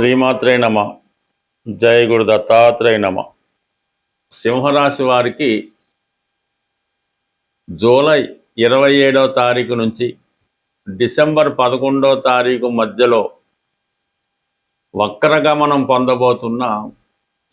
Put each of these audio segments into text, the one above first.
శ్రీమాత్రే నమ. జయ గురు దత్తాత్రేయ నమ. సింహరాశి వారికి జూలై 27వ తారీఖు నుంచి డిసెంబర్ 11వ తారీఖు మధ్యలో వక్రగమనం పొందబోతున్న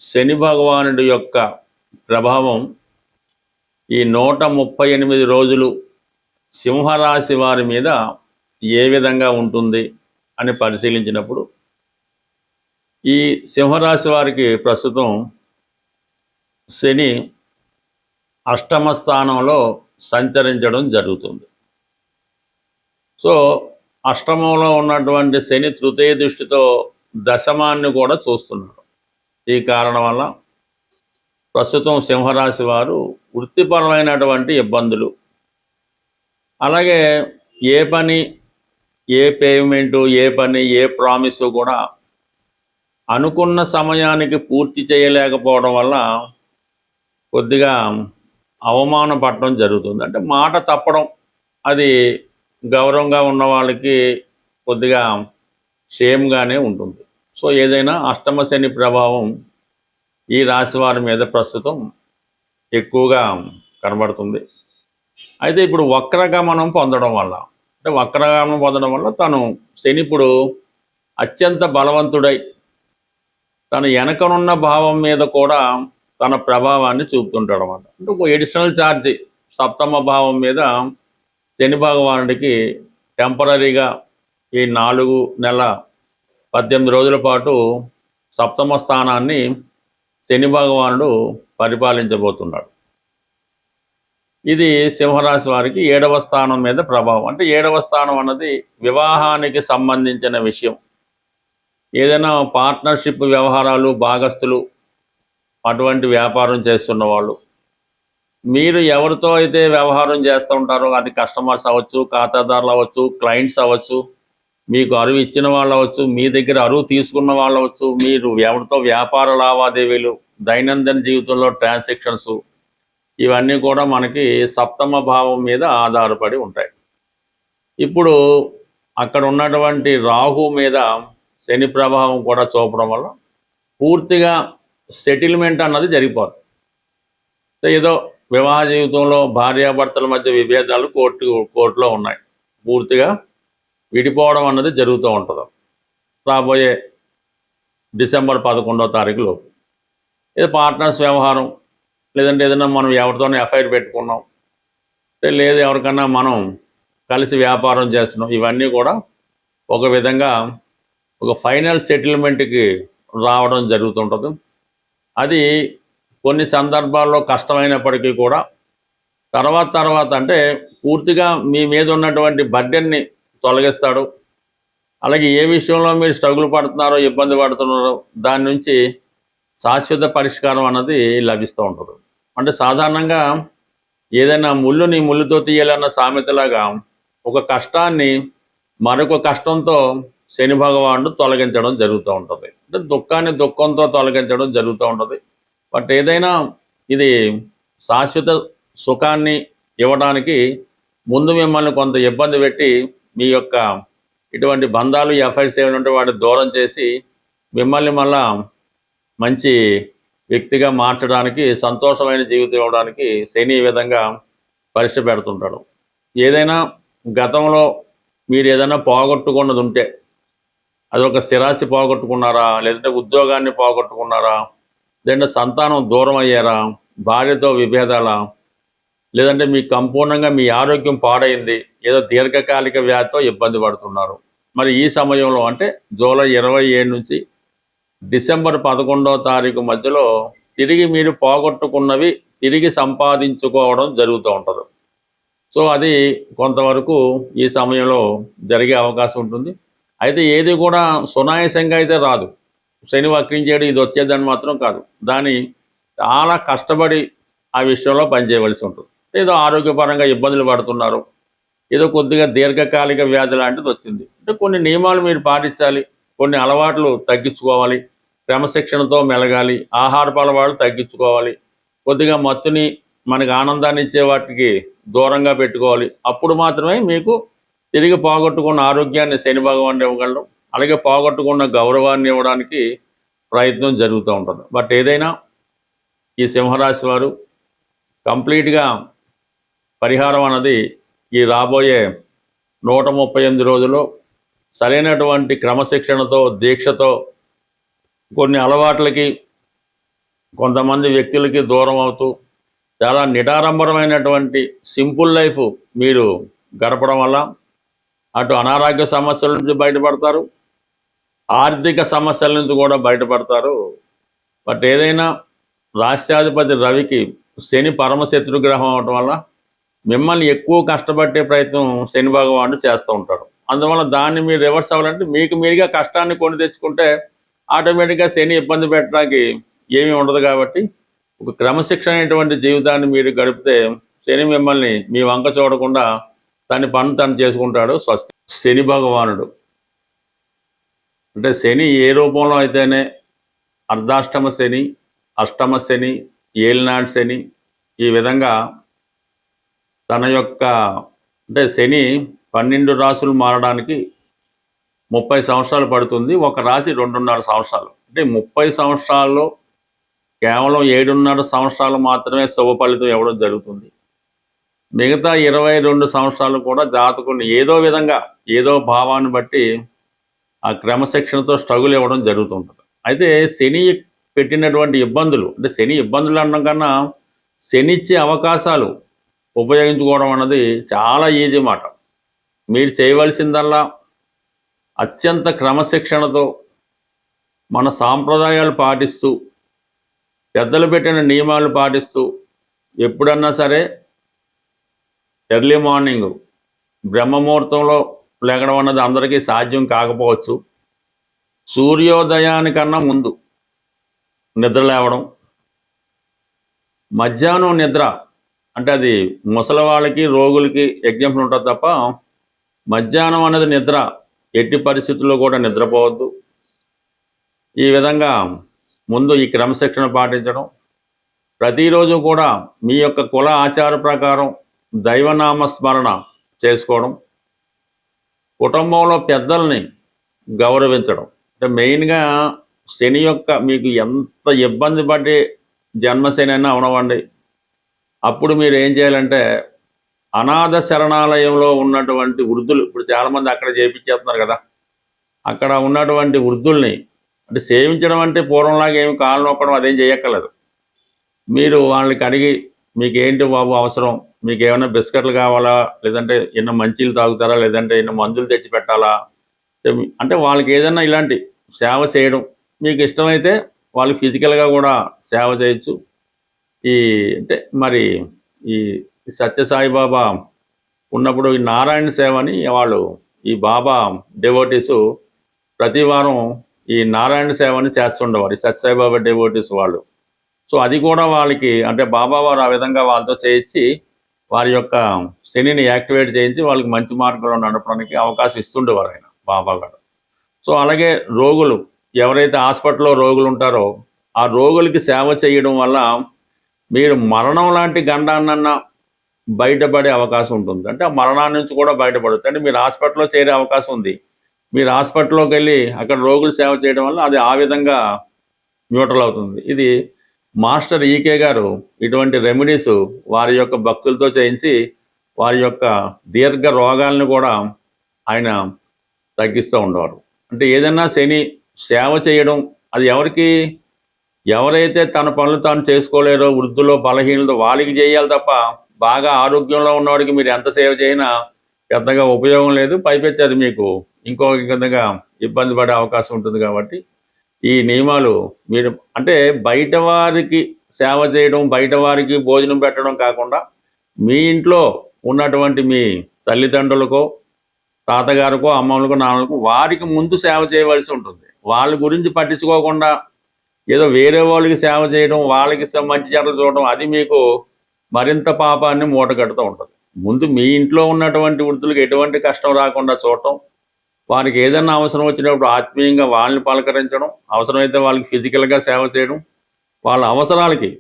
శని భగవానుడి యొక్క ప్రభావం ఈ 138 రోజులు సింహరాశి వారి మీద ఏ విధంగా ఉంటుంది అని పరిశీలించినప్పుడు ఈ సింహరాశి వారికి ప్రస్తుతం శని అష్టమ స్థానంలో సంచరించడం జరుగుతుంది. సో అష్టమంలో ఉన్నటువంటి శని తృతీయ దృష్టితో దశమాన్ని కూడా చూస్తున్నారు. ఈ కారణం వల్ల ప్రస్తుతం సింహరాశి వారు వృత్తిపరమైనటువంటి ఇబ్బందులు, అలాగే ఏ పని, ఏ పేమెంటు, ఏ పని, ఏ ప్రామిసు కూడా అనుకున్న సమయానికి పూర్తి చేయలేకపోవడం వల్ల కొద్దిగా అవమానపడటం జరుగుతుంది. అంటే మాట తప్పడం, అది గౌరవంగా ఉన్న వాళ్ళకి కొద్దిగా షేమ్గానే ఉంటుంది. సో ఏదైనా అష్టమ శని ప్రభావం ఈ రాశి వారి మీద ప్రస్తుతం ఎక్కువగా కనబడుతుంది. అయితే ఇప్పుడు వక్రగమనం పొందడం వల్ల, అంటే వక్రగమనం పొందడం వల్ల తను శని ఇప్పుడు అత్యంత బలవంతుడై తన వెనకనున్న భావం మీద కూడా తన ప్రభావాన్ని చూపుతుంటాడు అన్నమాట. అంటే ఒక ఎడిషనల్ ఛార్జ్ సప్తమ భావం మీద శని భగవానుడికి టెంపరీగా ఈ 4 నెలల 18 రోజుల పాటు సప్తమ స్థానాన్ని శని భగవానుడు పరిపాలించబోతున్నాడు. ఇది సింహరాశి వారికి 7వ స్థానం మీద ప్రభావం. అంటే 7వ స్థానం అన్నది వివాహానికి సంబంధించిన విషయం. ఏదైనా పార్ట్నర్షిప్ వ్యవహారాలు, భాగస్తులు, అటువంటి వ్యాపారం చేస్తున్న వాళ్ళు, మీరు ఎవరితో అయితే వ్యవహారం చేస్తూ ఉంటారో, అది కస్టమర్స్ అవ్వచ్చు, ఖాతాదారులు అవ్వచ్చు, క్లయింట్స్ అవ్వచ్చు, మీకు అరువు ఇచ్చిన వాళ్ళు అవ్వచ్చు, మీ దగ్గర అరువు తీసుకున్న వాళ్ళు అవ్వచ్చు, మీరు ఎవరితో వ్యాపార లావాదేవీలు, దైనందిన జీవితంలో ట్రాన్సాక్షన్స్, ఇవన్నీ కూడా మనకి సప్తమ భావం మీద ఆధారపడి ఉంటాయి. ఇప్పుడు అక్కడ ఉన్నటువంటి రాహు మీద శని ప్రభావం కూడా చూపడం వల్ల పూర్తిగా సెటిల్మెంట్ అన్నది జరిగిపోతుంది. ఏదో వివాహ జీవితంలో భార్యాభర్తల మధ్య విభేదాలు కోర్టులో ఉన్నాయి, పూర్తిగా విడిపోవడం అన్నది జరుగుతూ ఉంటుంది రాబోయే డిసెంబర్ 11వ తారీఖులోపు. ఏదో పార్ట్నర్స్ వ్యవహారం, లేదంటే ఏదైనా మనం ఎవరితోనే ఎఫ్ఐఆర్ పెట్టుకున్నాం, లేదు ఎవరికన్నా మనం కలిసి వ్యాపారం చేస్తున్నాం, ఇవన్నీ కూడా ఒక విధంగా ఒక ఫైనల్ సెటిల్మెంట్కి రావడం జరుగుతుంటుంది. అది కొన్ని సందర్భాల్లో కష్టమైనప్పటికీ కూడా తర్వాత అంటే పూర్తిగా మీ మీద ఉన్నటువంటి బర్డెన్ని తొలగిస్తాడు. అలాగే ఏ విషయంలో మీరు స్ట్రగుల్ పడుతున్నారో, ఇబ్బంది పడుతున్నారో, దాని నుంచి శాశ్వత పరిష్కారం అన్నది లభిస్తూ ఉంటుంది. అంటే సాధారణంగా ఏదైనా ముళ్ళుని ముళ్ళుతో తీయాలన్న సామెతలాగా ఒక కష్టాన్ని మరొక కష్టంతో శని భగవానుడు తొలగించడం జరుగుతూ ఉంటుంది. అంటే దుఃఖాన్ని దుఃఖంతో తొలగించడం జరుగుతూ ఉంటుంది. బట్ ఏదైనా ఇది శాశ్వత సుఖాన్ని ఇవ్వడానికి ముందు మిమ్మల్ని కొంత ఇబ్బంది పెట్టి మీ యొక్క ఇటువంటి బంధాలు, ఎఫ్ఐఆర్స్ ఏమైనా ఉంటే వాటిని దూరం చేసి మిమ్మల్ని మళ్ళా మంచి వ్యక్తిగా మార్చడానికి, సంతోషమైన జీవితం ఇవ్వడానికి శని ఈ విధంగా పరీక్ష పెడుతుంటాడు. ఏదైనా గతంలో మీరు ఏదైనా పోగొట్టుకున్నది ఉంటే, అదొక స్థిరాస్తి పోగొట్టుకున్నారా, లేదంటే ఉద్యోగాన్ని పోగొట్టుకున్నారా, లేదంటే సంతానం దూరం అయ్యారా, భార్యతో విభేదాలా, లేదంటే మీకు సంపూర్ణంగా మీ ఆరోగ్యం పాడైంది, ఏదో దీర్ఘకాలిక వ్యాధితో ఇబ్బంది పడుతున్నారు. మరి ఈ సమయంలో అంటే జూలై 27 నుంచి డిసెంబర్ 11వ తారీఖు మధ్యలో తిరిగి మీరు పోగొట్టుకున్నవి తిరిగి సంపాదించుకోవడం జరుగుతూ ఉంటుంది. సో అది కొంతవరకు ఈ సమయంలో జరిగే అవకాశం ఉంటుంది. అయితే ఏది కూడా సునాయాసంగా అయితే రాదు. శని వక్రించేడు ఇది వచ్చేదని మాత్రం కాదు. దాన్ని చాలా కష్టపడి ఆ విషయంలో పనిచేయవలసి ఉంటుంది. ఏదో ఆరోగ్యపరంగా ఇబ్బందులు పడుతున్నారు, ఏదో కొద్దిగా దీర్ఘకాలిక వ్యాధి లాంటిది వచ్చింది అంటే కొన్ని నియమాలు మీరు పాటించాలి, కొన్ని అలవాట్లు తగ్గించుకోవాలి, క్రమశిక్షణతో మెలగాలి, ఆహారపు అలవాట్లు తగ్గించుకోవాలి, కొద్దిగా మత్తుని మనకు ఆనందాన్ని ఇచ్చే వాటికి దూరంగా పెట్టుకోవాలి. అప్పుడు మాత్రమే మీకు తిరిగి పోగొట్టుకున్న ఆరోగ్యాన్ని శని భగవానుడు ఇవ్వగలడు. అలాగే పోగొట్టుకున్న గౌరవాన్ని ఇవ్వడానికి ప్రయత్నం జరుగుతూ ఉంటుంది. బట్ ఏదైనా ఈ సింహరాశి వారు కంప్లీట్గా పరిహారం అన్నది ఈ రాబోయే 138 రోజుల్లో సరైనటువంటి క్రమశిక్షణతో, దీక్షతో, కొన్ని అలవాట్లకి, కొంతమంది వ్యక్తులకి దూరం అవుతూ చాలా నిడారంభరమైనటువంటి సింపుల్ లైఫ్ మీరు గడపడం వల్ల అటు అనారోగ్య సమస్యల నుంచి బయటపడతారు, ఆర్థిక సమస్యల నుంచి కూడా బయటపడతారు. బట్ ఏదైనా రాష్ట్రాధిపతి రవికి శని పరమశత్రు గ్రహం అవటం వల్ల మిమ్మల్ని ఎక్కువ కష్టపట్టే ప్రయత్నం శని భగవానుడు చేస్తూ ఉంటాడు. అందువల్ల దాన్ని మీరు రివర్స్ అవ్వాలంటే మీకు మీరుగా కష్టాన్ని కొని తెచ్చుకుంటే ఆటోమేటిక్గా శని ఇబ్బంది పెట్టడానికి ఏమీ ఉండదు. కాబట్టి ఒక క్రమశిక్షణ అనేటువంటి జీవితాన్ని మీరు గడిపితే శని మిమ్మల్ని మీ వంక చూడకుండా తన పని తను చేసుకుంటాడు. స్వస్తి. శని భగవానుడు అంటే శని ఏ రూపంలో అయితేనే అర్ధాష్టమ శని, అష్టమ శని, ఏలినాటి శని, ఈ విధంగా తన యొక్క అంటే శని 12 రాశులు మారడానికి 30 సంవత్సరాలు పడుతుంది. ఒక రాశి 2.5 సంవత్సరాలు. అంటే 30 సంవత్సరాల్లో కేవలం 7.5 సంవత్సరాలు మాత్రమే శుభ ఫలితం ఇవ్వడం జరుగుతుంది. మిగతా 22 సంవత్సరాలు కూడా జాతకుని ఏదో విధంగా ఏదో భావాన్ని బట్టి ఆ క్రమశిక్షణతో స్ట్రగుల్ ఇవ్వడం జరుగుతుంటుంది. అయితే శని పెట్టినటువంటి ఇబ్బందులు, అంటే శని ఇబ్బందులు అనడం కన్నా శని ఇచ్చే అవకాశాలు ఉపయోగించుకోవడం అన్నది చాలా ఈజీ మాట. మీరు చేయవలసిందల్లా అత్యంత క్రమశిక్షణతో మన సాంప్రదాయాలు పాటిస్తూ, పెద్దలు పెట్టిన నియమాలు పాటిస్తూ, ఎప్పుడన్నా సరే ఎర్లీ మార్నింగ్ బ్రహ్మముహూర్తంలో లేగడం అన్నది అందరికీ సాధ్యం కాకపోవచ్చు. సూర్యోదయానికన్నా ముందు నిద్ర లేవడం, మధ్యాహ్నం నిద్ర అంటే అది ముసలి వాళ్ళకి, రోగులకి ఎగ్జాంపుల్ ఉంటుంది తప్ప మధ్యాహ్నం అనేది నిద్ర ఎట్టి పరిస్థితుల్లో కూడా నిద్రపోవద్దు. ఈ విధంగా ముందు ఈ క్రమశిక్షణ పాటించడం, ప్రతిరోజు కూడా మీ యొక్క కుల ఆచార ప్రకారం దైవనామస్మరణ చేసుకోవడం, కుటుంబంలో పెద్దల్ని గౌరవించడం. అంటే మెయిన్గా శని యొక్క మీకు ఎంత ఇబ్బంది పడి జన్మశని అయినా అవనవండి, అప్పుడు మీరు ఏం చేయాలంటే అనాథ శరణాలయంలో ఉన్నటువంటి వృద్ధులు, ఇప్పుడు చాలామంది అక్కడ చేయించేస్తున్నారు కదా, అక్కడ ఉన్నటువంటి వృద్ధుల్ని అంటే సేవించడం అంటే పూర్వంలాగా ఏమి కాళ్ళు నొక్కడం అదేం చేయక్కర్లేదు. మీరు వాళ్ళకి అడిగి మీకు ఏంటి బాబు అవసరం, మీకు ఏమైనా బిస్కెట్లు కావాలా, లేదంటే ఎన్నో మంచీలు తాగుతారా, లేదంటే ఎన్నో మందులు తెచ్చి పెట్టాలా, అంటే వాళ్ళకి ఏదైనా ఇలాంటి సేవ చేయడం మీకు ఇష్టమైతే వాళ్ళు ఫిజికల్గా కూడా సేవ చేయొచ్చు. ఈ అంటే మరి ఈ సత్యసాయిబాబా ఉన్నప్పుడు ఈ నారాయణ సేవ అని వాళ్ళు ఈ బాబా డెవోటీసు ప్రతి వారం ఈ నారాయణ సేవని చేస్తుండేవారు, ఈ సత్యసాయిబాబా డెవోటీస్ వాళ్ళు. సో అది కూడా వాళ్ళకి అంటే బాబా వారు ఆ విధంగా వాళ్ళతో చేయించి వారి యొక్క శనిని యాక్టివేట్ చేయించి వాళ్ళకి మంచి మార్గంలో నడపడానికి అవకాశం ఇస్తుండేవారు ఆయన బాబా గారు. సో అలాగే రోగులు ఎవరైతే హాస్పిటల్లో రోగులు ఉంటారో ఆ రోగులకి సేవ చేయడం వల్ల మీరు మరణం లాంటి గండాన్నన్నా బయటపడే అవకాశం ఉంటుంది. అంటే ఆ మరణాన్ని నుంచి కూడా బయటపడవచ్చు. అంటే మీరు హాస్పిటల్లో చేరే అవకాశం ఉంది, మీరు హాస్పిటల్లోకి వెళ్ళి అక్కడ రోగులు సేవ చేయడం వల్ల అది ఆ విధంగా న్యూట్రల్ అవుతుంది. ఇది మాస్టర్ ఈకే గారు ఇటువంటి రెమెడీస్ వారి యొక్క భక్తులతో చేయించి వారి యొక్క దీర్ఘ రోగాలను కూడా ఆయన తగ్గిస్తూ ఉండేవారు. అంటే ఏదైనా శని సేవ చేయడం అది ఎవరికి, ఎవరైతే తన పనులు తాను చేసుకోలేరో వృద్ధులో బలహీనతో వాళ్ళకి చేయాలి తప్ప బాగా ఆరోగ్యంలో ఉన్నవాడికి మీరు ఎంత సేవ చేసినా పెద్దగా ఉపయోగం లేదు. పైపెచ్చి అది మీకు ఇంకో విధంగా ఇబ్బంది పడే అవకాశం ఉంటుంది. కాబట్టి ఈ నియమాలు మీరు అంటే బయట వారికి సేవ చేయడం, బయట వారికి భోజనం పెట్టడం కాకుండా మీ ఇంట్లో ఉన్నటువంటి మీ తల్లిదండ్రులకో, తాతగారికో, అమ్మమ్మలకో, నాన్నలకో వారికి ముందు సేవ చేయవలసి ఉంటుంది. వాళ్ళ గురించి పట్టించుకోకుండా ఏదో వేరే వాళ్ళకి సేవ చేయడం, వాళ్ళకి మంచి చెడ్డలు చూడడం అది మీకు మరింత పాపాన్ని మూటగడుతూ ఉంటుంది. ముందు మీ ఇంట్లో ఉన్నటువంటి వృద్ధులకు ఎటువంటి కష్టం రాకుండా చూడటం, వారికి ఏదైనా అవసరం వచ్చినప్పుడు ఆత్మీయంగా వాళ్ళని పలకరించడం, అవసరమైతే వాళ్ళకి ఫిజికల్గా సేవ చేయడం, వాళ్ళ అవసరాలకి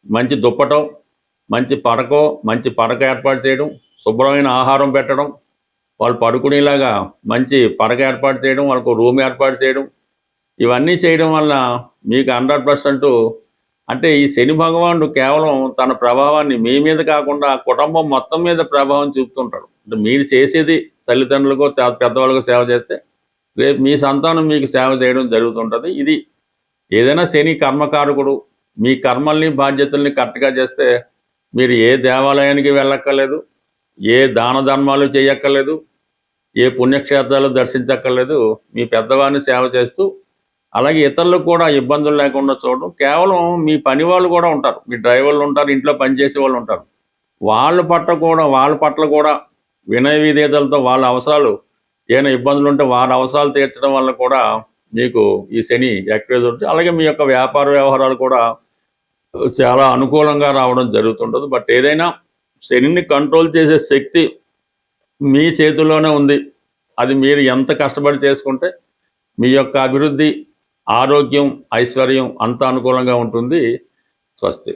మంచి దుప్పటం, మంచి పడక ఏర్పాటు చేయడం, శుభ్రమైన ఆహారం పెట్టడం, వాళ్ళు పడుకునేలాగా మంచి పడక ఏర్పాటు చేయడం, వాళ్ళకు రూమ్ ఏర్పాటు చేయడం, ఇవన్నీ చేయడం వల్ల మీకు 100% అంటే ఈ శని భగవానుడు కేవలం తన ప్రభావాన్ని మీ మీద కాకుండా కుటుంబం మొత్తం మీద ప్రభావం చూపుతుంటాడు. అంటే మీరు చేసేది తల్లిదండ్రులకు పెద్దవాళ్ళకు సేవ చేస్తే రేపు మీ సంతానం మీకు సేవ చేయడం జరుగుతుంటుంది. ఇది ఏదైనా శని కర్మకారకుడు. మీ కర్మల్ని బాధ్యతల్ని కరెక్ట్గా చేస్తే మీరు ఏ దేవాలయానికి వెళ్ళక్కర్లేదు, ఏ దాన ధర్మాలు చేయక్కర్లేదు, ఏ పుణ్యక్షేత్రాలు దర్శించక్కర్లేదు. మీ పెద్దవారిని సేవ చేస్తూ అలాగే ఇతరులకు కూడా ఇబ్బందులు లేకుండా చూడడం. కేవలం మీ పని వాళ్ళు కూడా ఉంటారు, మీ డ్రైవర్లు ఉంటారు, ఇంట్లో పనిచేసే వాళ్ళు ఉంటారు, వాళ్ళ పట్ల కూడా వినయ విధేయతలతో వాళ్ళ అవసరాలు ఏమైనా ఇబ్బందులు ఉంటే వారి అవసరాలు తీర్చడం వల్ల కూడా మీకు ఈ శని యాక్టివేట్ ఉంటుంది. అలాగే మీ యొక్క వ్యాపార వ్యవహారాలు కూడా చాలా అనుకూలంగా రావడం జరుగుతుంటుంది. బట్ ఏదైనా శనిని కంట్రోల్ చేసే శక్తి మీ చేతుల్లోనే ఉంది. అది మీరు ఎంత కష్టపడి చేసుకుంటే మీ యొక్క అభివృద్ధి, ఆరోగ్యం, ఐశ్వర్యం అంత అనుకూలంగా ఉంటుంది. స్వస్తి.